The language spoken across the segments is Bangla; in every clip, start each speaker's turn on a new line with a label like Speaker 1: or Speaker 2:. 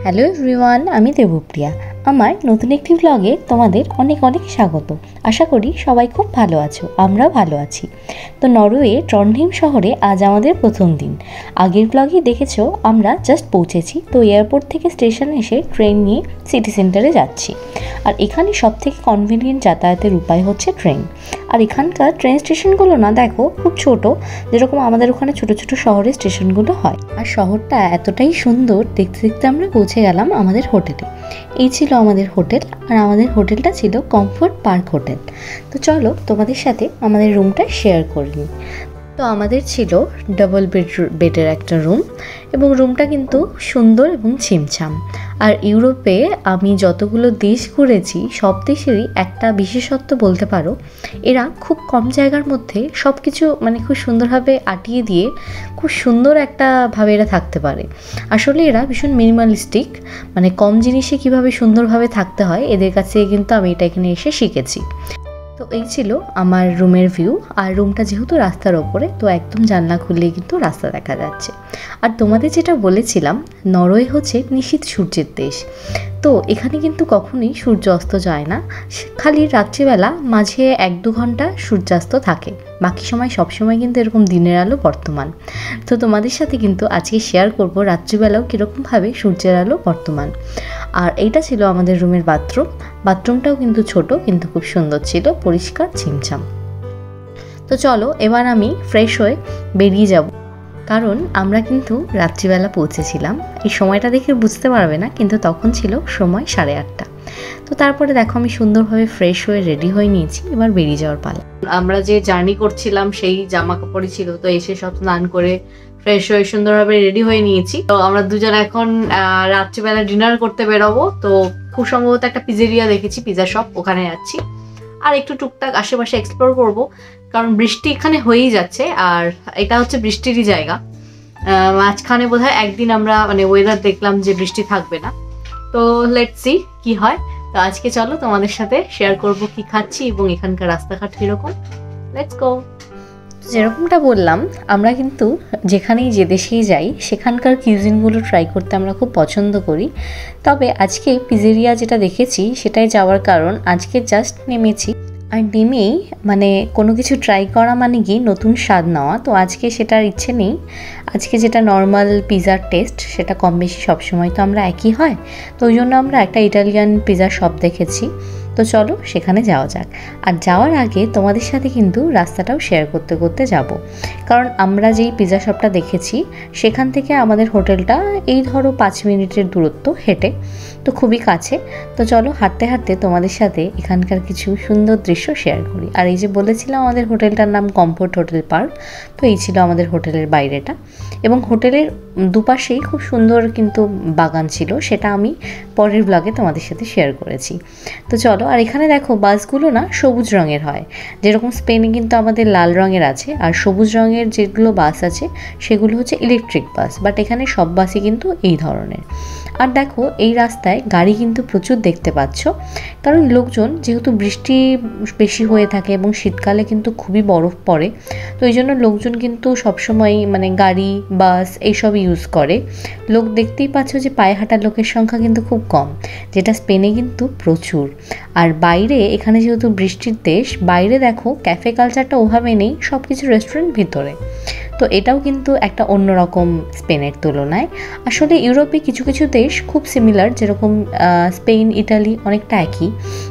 Speaker 1: হ্যালো এভরিওয়ান, আমি দেবপ্রিয়া। আমার নতুন একটি ব্লগে তোমাদের অনেক অনেক স্বাগত। আশা করি সবাই খুব ভালো আছো, আমরাও ভালো আছি। তো নরওয়ে ট্রন্ডহেইম শহরে আজ আমাদের প্রথম দিন। আগের ব্লগেই দেখেছো আমরা জাস্ট পৌঁছেছি, তো এয়ারপোর্ট থেকে স্টেশনে এসে ট্রেন নিয়ে সিটি সেন্টারে যাচ্ছি। আর এখানে সবথেকে কনভিনিয়েন্ট যাতায়াতের উপায় হচ্ছে ট্রেন। আর এখানকার ট্রেন স্টেশনগুলো না দেখো খুব ছোট, যেরকম আমাদের ওখানে ছোট ছোট শহরের স্টেশনগুলো হয়। আর শহরটা এতটাই সুন্দর, দেখতে দেখতে আমরা পৌঁছে গেলাম আমাদের হোটেলে। এই ছিল আমাদের হোটেল, আর আমাদের হোটেলটা ছিল কমফোর্ট পার্ক হোটেল। তো চলো তোমাদের সাথে আমাদের রুমটা শেয়ার করে নিই। তো আমাদের ছিল ডাবল বেডের একটা রুম, এবং রুমটা কিন্তু সুন্দর এবং ছিমছাম। আর ইউরোপে আমি যতগুলো দেশ ঘুরেছি সব দেশেরই একটা বিশেষত্ব বলতে পারো, এরা খুব কম জায়গার মধ্যে সব কিছু খুব সুন্দরভাবে আটিয়ে দিয়ে খুব সুন্দর একটা ভাবে এরা থাকতে পারে। আসলে এরা ভীষণ মিনিমালিস্টিক, কম জিনিসে কিভাবে সুন্দরভাবে থাকতে হয় এদের কাছে কিন্তু আমি এটা এখানে এসে শিখেছি। তো এই ছিল আমার রুমের ভিউ। আর রুমটা যেহেতু রাস্তার ওপরে, তো একদম জানলা খুললেই কিন্তু রাস্তা দেখা যাচ্ছে। আর তোমাদের যেটা বলেছিলাম, নরওয়ে হচ্ছে নিশীথ সূর্যের দেশ। তো এখানে কিন্তু কখনোই সূর্য অস্ত যায় না, খালি রাত্রিবেলা মাঝে 1-2 ঘন্টা সূর্যাস্ত থাকে, বাকি সময় সবসময় কিন্তু এরকম দিনের আলো বর্তমান। তো তোমাদের সাথে কিন্তু আজকে শেয়ার করব রাত্রিবেলাও কীরকমভাবে সূর্যের আলো বর্তমান। আর এইটা ছিল আমাদের রুমের বাথরুমটাও কিন্তু ছোট, কিন্তু খুব সুন্দর ছিল, পরিষ্কার ছিমছাম। তো চলো এবার আমি ফ্রেশ হয়ে বেরিয়ে যাব, কারণ আমরা কিন্তু রাত্রিবেলা পৌঁছেছিলাম। এই সময়টা দেখে বুঝতে পারবে না, কিন্তু তখন ছিল সময় 8:30। তো তারপরে দেখো আমি সুন্দরভাবে ফ্রেশ হয়ে রেডি হয়ে নিয়েছি, এবার বেরিয়ে যাওয়ার পালা। আমরা যে জার্নি করছিলাম সেই জামা কাপড়ই ছিল, তো এসে সব স্নান করে ফ্রেশ হয়ে সুন্দরভাবে রেডি হয়ে নিয়েছি। তো আমরা দুজন এখন রাত্রিবেলা ডিনার করতে বেরোবো। তো খুব সম্ভবত একটা পিজেরিয়া দেখেছি, পিজা শপ, ওখানে যাচ্ছি। আর একটু টুকটাক আশেপাশে এক্সপ্লোর করব, কারণ বৃষ্টি এখানে হয়েই যাচ্ছে, আর এটা হচ্ছে বৃষ্টিরই জায়গা। মাঝখানে বোধহয় একদিন আমরা ওয়েদার দেখলাম যে বৃষ্টি থাকবে না। তো লেটস সি কি হয়। তো আজকে চলো তোমাদের সাথে শেয়ার করব কি খাচ্ছি এবং এখানকার রাস্তাঘাট কিরকম। Let's go. যেরকমটা বললাম, আমরা কিন্তু যেখানেই যে দেশেই যাই সেখানকার কিউজিনগুলো ট্রাই করতে আমরা খুব পছন্দ করি। তবে আজকে পিজেরিয়া যেটা দেখেছি সেটাই যাওয়ার কারণ, আজকে জাস্ট নেমেছি, আর নেমেই কোনো কিছু ট্রাই করা কি নতুন স্বাদ নেওয়া। তো আজকে সেটার ইচ্ছে নেই। আজকে যেটা নর্মাল পিজার টেস্ট সেটা কম বেশি সবসময় তো আমরা একই হয়, তো ওই জন্য আমরা একটা ইটালিয়ান পিজা শপ দেখেছি। তো চলো সেখানে যাওয়া যাক। আর যাওয়ার আগে তোমাদের সাথে কিন্তু রাস্তাটাও শেয়ার করতে করতে যাব, কারণ আমরা যেই পিজা শপটা দেখেছি সেখান থেকে আমাদের হোটেলটা এই ধরো 5 মিনিটের দূরত্ব হেঁটে, তো খুবই কাছে। তো চলো হাঁটতে হাঁটতে তোমাদের সাথে এখানকার কিছু সুন্দর দৃশ্য শেয়ার করি। আর এই যে বলেছিলাম আমাদের হোটেলটার নাম কমফোর্ট হোটেল পার্ক, তো এই ছিল আমাদের হোটেলের বাইরেটা, এবং হোটেলের দুপাশেই খুব সুন্দর কিন্তু বাগান ছিল, সেটা আমি পরের ব্লগে তোমাদের সাথে শেয়ার করেছি। তো চলো, আর এখানে দেখো বাসগুলো না সবুজ রঙের হয়, যেরকম স্পেনে কিন্তু আমাদের লাল রঙের আছে, আর সবুজ রঙের যেগুলো বাস আছে সেগুলো হচ্ছে ইলেকট্রিক বাস, বাট এখানে সব বাসই কিন্তু এই ধরনের। আর দেখো এই রাস্তায় গাড়ি কিন্তু প্রচুর দেখতে পাচ্ছ, কারণ লোকজন যেহেতু বৃষ্টি বেশি হয়ে থাকে এবং শীতকালে কিন্তু খুবই বরফ পড়ে, তো এই জন্য লোকজন কিন্তু সবসময় গাড়ি বাস এইসব ইউজ করে। লোক দেখতেই পাচ্ছ যে পায়ে হাঁটা লোকের সংখ্যা কিন্তু খুব কম, যেটা স্পেনে কিন্তু প্রচুর। আর বাইরে এখানে যেহেতু বৃষ্টির দেশ, বাইরে দেখো ক্যাফে কালচারটা ওভাবে নেই, সব কিছু রেস্টুরেন্ট ভিতরে। তো এটাও কিন্তু একটা অন্যরকম স্পেনের তুলনায়। আসলে ইউরোপে কিছু কিছু দেশ খুব সিমিলার, যেরকম স্পেন ইটালি অনেকটা একই,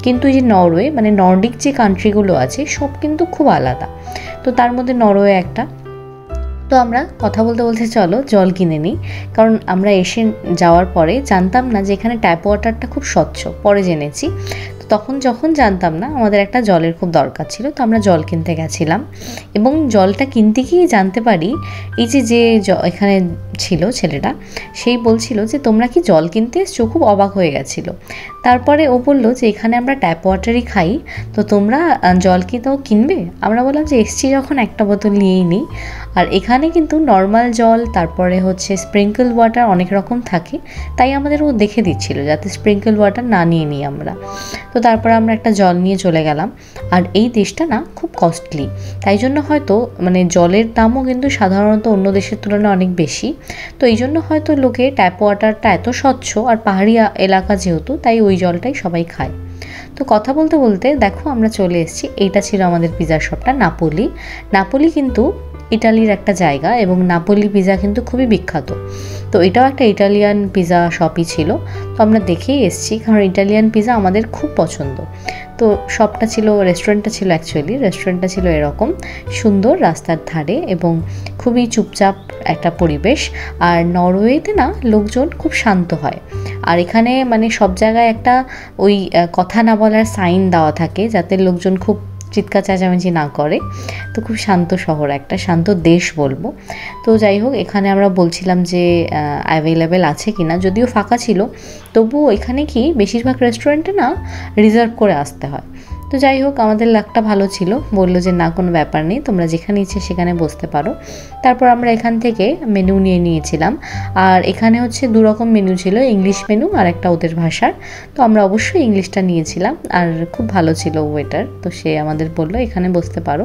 Speaker 1: কিন্তু এই যে নরওয়ে নর্ডিক যে কান্ট্রিগুলো আছে সব কিন্তু খুব আলাদা। তো তার মধ্যে নরওয়ে একটা। তো আমরা কথা বলতে বলতে চলো জল কিনে নিই, কারণ আমরা এসে যাওয়ার পরে জানতাম না যে এখানে ট্যাপ ওয়াটারটা খুব স্বচ্ছ, পরে জেনেছি। তখন যখন জানতাম না, আমাদের একটা জলের খুব দরকার ছিল, তো আমরা জল কিনতে গেছিলাম, এবং জলটা কিনতে গিয়ে জানতে পারি এই যে এখানে ছিল ছেলেটা, সেই বলছিল যে তোমরা কি জল কিনতে এসছো, খুব অবাক হয়ে গেছিলো। তারপরে ও বললো যে এখানে আমরা ট্যাপ ওয়াটারই খাই, তো তোমরা জল কি তাও কিনবে? আমরা বললাম যে এসছি যখন একটা বোতল নিয়েই নিই। আর এখানে কিন্তু নর্মাল জল, তারপরে হচ্ছে স্প্রিঙ্কল ওয়াটার অনেক রকম থাকে, তাই আমাদের ও দেখে দিচ্ছিল যাতে স্প্রিঙ্কল ওয়াটার না নিয়ে নিই আমরা। তো তারপর আমরা একটা জল নিয়ে চলে গেলাম। আর এই দেশটা না খুব কস্টলি, তাই জন্য হয়তো জলের দামও কিন্তু সাধারণত অন্য দেশের তুলনায় অনেক বেশি। তো এই জন্য হয়তো লোকে ট্যাপ ওয়াটারটা এত স্বচ্ছ, আর পাহাড়ি এলাকা যেহেতু, তাই ওই জলটাই সবাই খায়। তো কথা বলতে বলতে দেখো আমরা চলে এসেছি। এইটা ছিল আমাদের পিৎজা শপটা, নাপোলি। নাপোলি কিন্তু ইটালির একটা জায়গা, এবং নাপোলি পিৎজা কিন্তু খুবই বিখ্যাত। তো এটাও একটা ইটালিয়ান পিৎজা শপই ছিল। তো আমরা দেখেই এসেছি, কারণ ইটালিয়ান পিৎজা আমাদের খুব পছন্দ। তো শপটা ছিল, রেস্টুরেন্টটা ছিল রেস্টুরেন্টটা ছিল এরকম সুন্দর রাস্তার ধারে, এবং খুবই চুপচাপ একটা পরিবেশ। আর নরওয়েতে না লোকজন খুব শান্ত হয়, আর এখানে মানে সব জায়গায় একটা ওই কথা না বলার সাইন দেওয়া থাকে, যাতে লোকজন খুব চিৎকার চেঁচামেচি না করে। তো খুব শান্ত শহর, একটা শান্ত দেশ বলবো। তো যাই হোক, এখানে আমরা বলছিলাম যে অ্যাভেলেবেল আছে কি না, যদিও ফাঁকা ছিল, তবুও এখানে কি বেশিরভাগ রেস্টুরেন্টে না রিজার্ভ করে আসতে হয়। তো যাই হোক, আমাদের লাকটা ভালো ছিল, বললো যে না কোনো ব্যাপার নেই, তোমরা যেখানে ইচ্ছে সেখানে বসতে পারো। তারপর আমরা এখান থেকে মেনু নিয়ে নিয়েছিলাম। আর এখানে হচ্ছে 2 রকম মেনু ছিল, ইংলিশ মেনু আর একটা ওদের ভাষার। তো আমরা অবশ্যই ইংলিশটা নিয়েছিলাম, আর খুব ভালো ছিল ওয়েটার, তো সে আমাদের বললো এখানে বসতে পারো।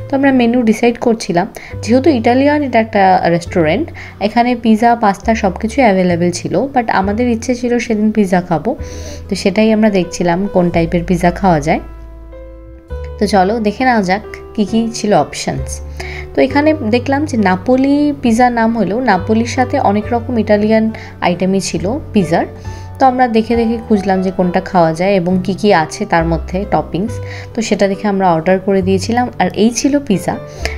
Speaker 1: তো আমরা মেনু ডিসাইড করছিলাম, যেহেতু ইটালিয়ান এটা একটা রেস্টুরেন্ট, এখানে পিৎজা পাস্তা সব কিছুই অ্যাভেলেবেল ছিল, বাট আমাদের ইচ্ছে ছিল সেদিন পিৎজা খাবো। তো সেটাই আমরা দেখছিলাম কোন টাইপের পিৎজা খাওয়া যায়। তো চলো দেখে নেওয়া যাক কী কী ছিল অপশানস। তো এখানে দেখলাম যে নাপোলি পিৎজা নাম হলেও নাপোলির সাথে অনেক রকম ইটালিয়ান আইটেমই ছিল পিৎজার। তো আমরা দেখে দেখে খুঁজলাম যে কোনটা খাওয়া যায় এবং কি কি আছে তার মধ্যে টপিংস। তো সেটা দেখে আমরা অর্ডার করে দিয়েছিলাম, আর এই ছিল পিৎজা।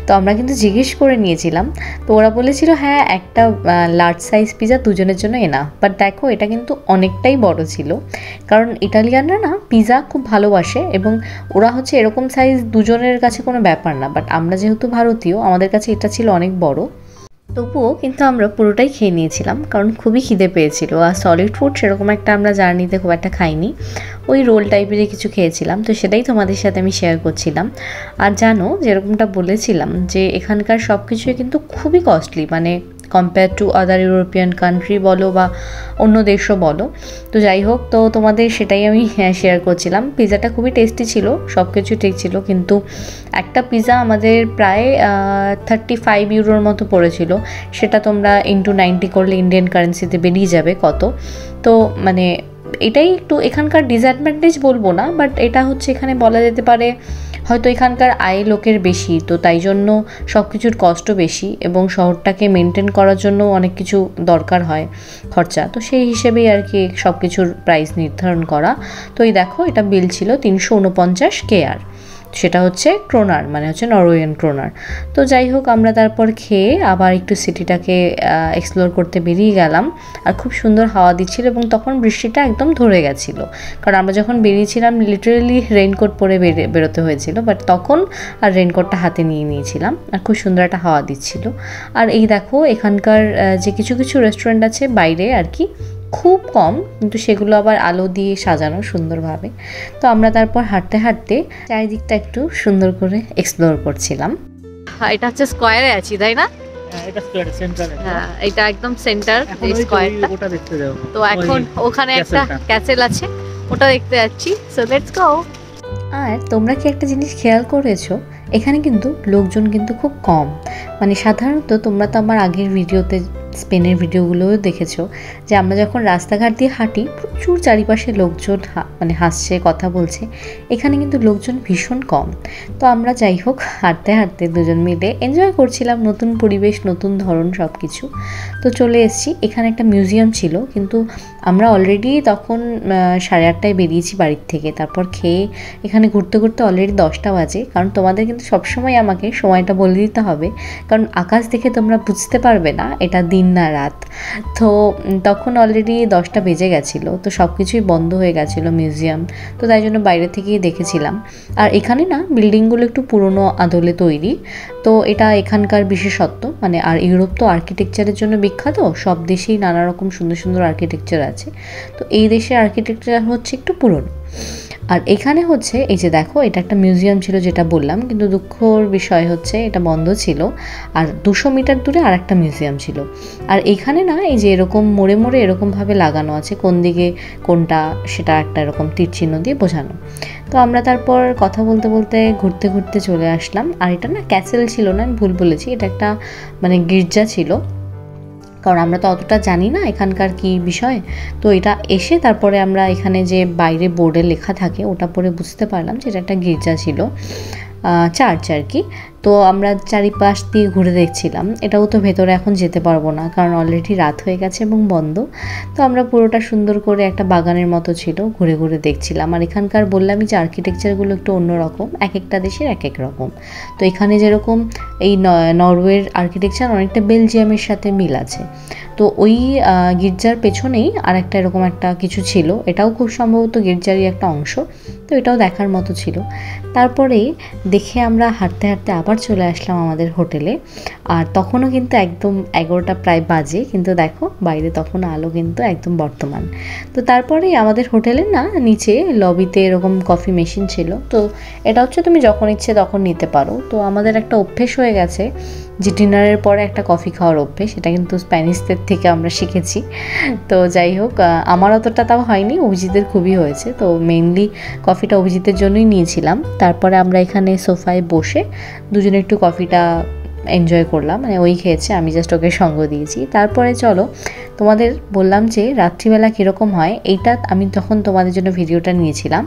Speaker 1: তো আমরা কিন্তু জিজ্ঞেস করে নিয়েছিলাম, তো ওরা বলেছিল হ্যাঁ একটা লার্জ সাইজ পিৎজা দুজনের জন্য এনাফ। বাট দেখো এটা কিন্তু অনেকটাই বড় ছিল, কারণ ইটালিয়ানরা না পিৎজা খুব ভালোবাসে, এবং ওরা হচ্ছে এরকম সাইজ দুজনের কাছে কোনো ব্যাপার না। বাট আমরা যেহেতু ভারতীয়, আমাদের কাছে এটা ছিল অনেক বড়। তবুও কিন্তু আমরা পুরোটাই খেয়ে নিয়েছিলাম, কারণ খুবই খিদে পেয়েছিল। আর সলিড ফুড সেরকম একটা আমরা জার্নিতে খুব একটা খাইনি, ওই রোল টাইপেরই কিছু খেয়েছিলাম। তো সেটাই তোমাদের সাথে আমি শেয়ার করছিলাম। আর জানো, যেরকমটা বলেছিলাম যে এখানকার সব কিছুই কিন্তু খুবই কস্টলি, মানে compare to other European country বলো বা অন্য দেশও বলো। তো যাই হোক, তো তোমাদের সেটাই আমি শেয়ার করছিলাম। পিৎজাটা খুবই টেস্টি ছিল, সব কিছু ঠিক ছিল, কিন্তু একটা পিৎজা আমাদের প্রায় 35 ইউরোর মতো পড়েছিল। সেটা তোমরা ইন্টু 90 করলে ইন্ডিয়ান কারেন্সিতে বেরিয়ে যাবে কত। তো মানে এটাই একটু এখানকার ডিসঅ্যাডভান্টেজ বলবো না, বাট এটা হচ্ছে এখানে বলা যেতে পারে হয়তো এখানকার আয় লোকের বেশি, তো তাই জন্য সব কিছুর কষ্ট বেশি, এবং শহরটাকে মেনটেন করার জন্য অনেক কিছু দরকার হয় খরচা। তো সেই হিসেবেই আর কি সব কিছুর প্রাইস নির্ধারণ করা। তো এই দেখো, এটা বিল ছিল 349 KR, সেটা হচ্ছে ক্রোনার, মানে হচ্ছে নরওয়েজিয়ান ক্রোনার। তো যাই হোক, আমরা তারপর খেয়ে আবার একটু সিটিটাকে এক্সপ্লোর করতে বেরিয়ে গেলাম। আর খুব সুন্দর হাওয়া দিচ্ছিল, এবং তখন বৃষ্টিটা একদম ধরে গেছিলো, কারণ আমরা যখন বেরিয়েছিলাম লিটারেলি রেইনকোট পরে বেরোতে হয়েছিল, বাট তখন আর রেইনকোটটা হাতে নিয়ে নিয়েছিলাম, আর খুব সুন্দর একটা হাওয়া দিচ্ছিল। আর এই দেখো, এখানকার যে কিছু কিছু রেস্টুরেন্ট আছে বাইরে আর কি, খুব কম, কিন্তু সেগুলো আবার আলো দিয়ে সাজানো সুন্দরভাবে। তো আমরা তারপর হাঁটতে হাঁটতে চারিদিকটা একটু সুন্দর করে এক্সপ্লোর করছিলাম। এটা হচ্ছে স্কোয়ারে আছি, তাই না?
Speaker 2: এটা স্কয়ার সেন্টার,
Speaker 1: হ্যাঁ, এটা একদম সেন্টার এই স্কোয়ারটা।
Speaker 2: ওটা দেখতে যাও।
Speaker 1: তো এখন ওখানে একটা ক্যাসেল আছে, ওটা দেখতে যাচ্ছি। So let's go. আর তোমরা কি একটা জিনিস খেয়াল করেছো, এখানে কিন্তু লোকজন কিন্তু খুব কম। মানে সাধারণত তোমরা তো আমার আগের ভিডিওতে স্পেনের ভিডিওগুলোও দেখেছো যে আমরা যখন রাস্তাঘাট দিয়ে হাঁটি, প্রচুর চারিপাশে লোকজন মানে হাসছে, কথা বলছে। এখানে কিন্তু লোকজন ভীষণ কম। তো আমরা যাই হোক হাঁটতে হাঁটতে দুজন মিলে এনজয় করছিলাম, নতুন পরিবেশ, নতুন ধরন সব কিছু। তো চলে এসেছি, এখানে একটা মিউজিয়াম ছিল, কিন্তু আমরা অলরেডি তখন 8:30টায় বেরিয়েছি বাড়ির থেকে। তারপর খেয়ে এখানে ঘুরতে ঘুরতে অলরেডি 10টা বাজে, কারণ তোমাদের কিন্তু সবসময় আমাকে সময়টা বলে দিতে হবে, কারণ আকাশ দেখে তোমরা বুঝতে পারবে না এটা দিন না রাত। তো তখন অলরেডি 10টা বেজে গেছিলো, তো সব কিছুই বন্ধ হয়ে গেছিলো মিউজিয়াম। তো তাই জন্য বাইরে থেকেই দেখেছিলাম। আর এখানে না বিল্ডিংগুলো একটু পুরনো আদলে তৈরি, তো এটা এখানকার বিশেষত্ব। মানে আর ইউরোপ তো আর্কিটেকচারের জন্য বিখ্যাত, সব দেশেই নানা রকম সুন্দর সুন্দর আর্কিটেকচার আছে। তো এই দেশের আর্কিটেকচার হচ্ছে একটু পুরনো। আর এখানে হচ্ছে এই যে দেখো, এটা একটা মিউজিয়াম ছিল যেটা বললাম, কিন্তু দুঃখর বিষয় হচ্ছে এটা বন্ধ ছিল। আর 200 মিটার দূরে আর একটা মিউজিয়াম ছিল। আর এখানে না এই যে এরকম মোড়ে মোড়ে এরকমভাবে লাগানো আছে, কোন দিকে কোনটা সেটা একটা এরকম তীর চিহ্ন দিয়ে বোঝানো। তো আমরা তারপর কথা বলতে বলতে ঘুরতে ঘুরতে চলে আসলাম। আর এটা না ক্যাসেল ছিল না, আমি ভুল বলেছি, এটা একটা মানে গির্জা ছিল। কারণ আমরা তো অতটা জানি না এখানকার কি বিষয়। তো এটা এসে তারপরে আমরা এখানে যে বাইরে বোর্ডে লেখা থাকে ওটা পরে বুঝতে পারলাম যে এটা একটা গির্জা ছিল, চার্চ আর কি। তো আমরা চারিপাশ দিয়ে ঘুরে দেখছিলাম। এটাও তো ভেতরে এখন যেতে পারবো না, কারণ অলরেডি রাত হয়ে গেছে এবং বন্ধ। তো আমরা পুরোটা সুন্দর করে একটা বাগানের মতো ছিল, ঘুরে ঘুরে দেখছিলাম। আর এখানকার বললামই যে আর্কিটেকচারগুলো একটু অন্যরকম, এক একটা দেশের এক এক রকম। তো এখানে যেরকম এই নরওয়ের আর্কিটেকচার অনেকটা বেলজিয়ামের সাথে মিল আছে। তো ওই গির্জার পেছনেই আর একটা এরকম একটা কিছু ছিল, এটাও খুব সম্ভবত গির্জারই একটা অংশ। তো এটাও দেখার মতো ছিল। তারপরে দেখে আমরা হাঁটতে হাঁটতে আবার চলে আসলাম আমাদের হোটেলে। আর তখনও কিন্তু একদম 11টা প্রায় বাজে, কিন্তু দেখো বাইরে তখন আলো কিন্তু একদম বর্তমান। তো তারপরে আমাদের হোটেলের না নিচে লবিতে এরকম কফি মেশিন ছিল। তো এটা হচ্ছে তুমি যখন ইচ্ছে তখন নিতে পারো। তো আমাদের একটা অভ্যেস হয়ে গেছে যে ডিনারের পরে একটা কফি খাওয়ার অভ্যেস, এটা কিন্তু স্প্যানিশদের থেকে আমরা শিখেছি। তো যাই হোক, আমার অতটা তাও হয়নি, অভিজিতের খুবই হয়েছে। তো মেইনলি কফিটা অভিজিতের জন্যই নিয়েছিলাম। তারপরে আমরা এখানে সোফায় বসে দুজনে একটু কফিটা এনজয় করলাম, মানে ওই খেয়েছে, আমি জাস্ট ওকে সঙ্গ দিয়েছি। তারপরে চলো তোমাদের বললাম যে রাত্রিবেলা কীরকম হয়। এইটা আমি তখন তোমাদের জন্য ভিডিওটা নিয়েছিলাম,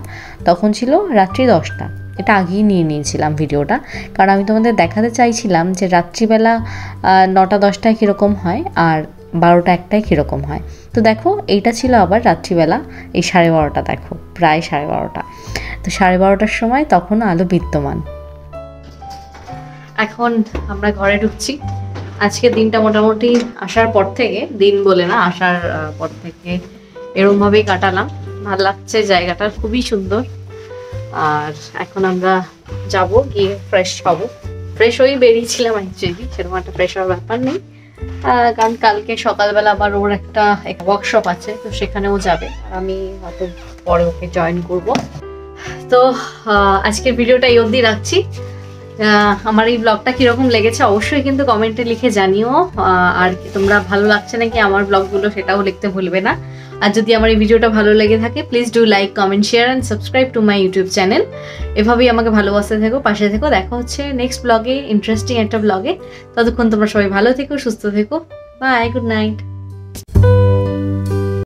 Speaker 1: তখন ছিল রাত্রি 10টা। এটা আগেই নিয়ে নিয়েছিলাম ভিডিওটা, কারণ আমি তোমাদের দেখাতে চাইছিলাম যে রাত্রিবেলা 9টা 10টায় কীরকম হয় আর 12টা 1টায় কীরকম হয়। তো দেখো এইটা ছিল আবার রাত্রিবেলা, এই 12:30টা, দেখো প্রায় 12:30। তো 12:30টার সময় তখন আলো বিদ্যমান। এখন আমরা ঘরে ঢুকছি। আজকে দিনটা মোটামুটি আসার পর থেকে, দিন বলে না, আসার পর থেকে এরকমভাবেই কাটালাম। ভালো লাগছে, জায়গাটা খুবই সুন্দর। আর এখন আমরা যাব, গিয়ে ফ্রেশ হব। ফ্রেশ হয়েই বেরিয়েছিলাম অ্যাকচুয়ালি, সেরকম একটা ফ্রেশ হওয়ার ব্যাপার নেই, কারণ কালকে সকালবেলা আবার ওর একটা ওয়ার্কশপ আছে, তো সেখানেও যাবে। আর আমি হয়তো পরে ওকে জয়েন করব। তো আজকের ভিডিওটা এই অবধি রাখছি। আমার এই ব্লগটা কীরকম লেগেছে অবশ্যই কিন্তু কমেন্টে লিখে জানিও। আর তোমরা ভালো লাগছে নাকি আমার ব্লগগুলো সেটাও লিখতে ভুলবে না। আর যদি আমার এই ভিডিওটা ভালো লেগে থাকে, please do like, comment, share and subscribe to my YouTube channel. এভাবেই আমাকে ভালোবাসতে থেকো, পাশে থেকো। দেখা হচ্ছে নেক্সট ব্লগে, ইন্টারেস্টিং একটা ব্লগে। ততক্ষণ তোমরা সবাই ভালো থেকো, সুস্থ থেকো। Bye, good night.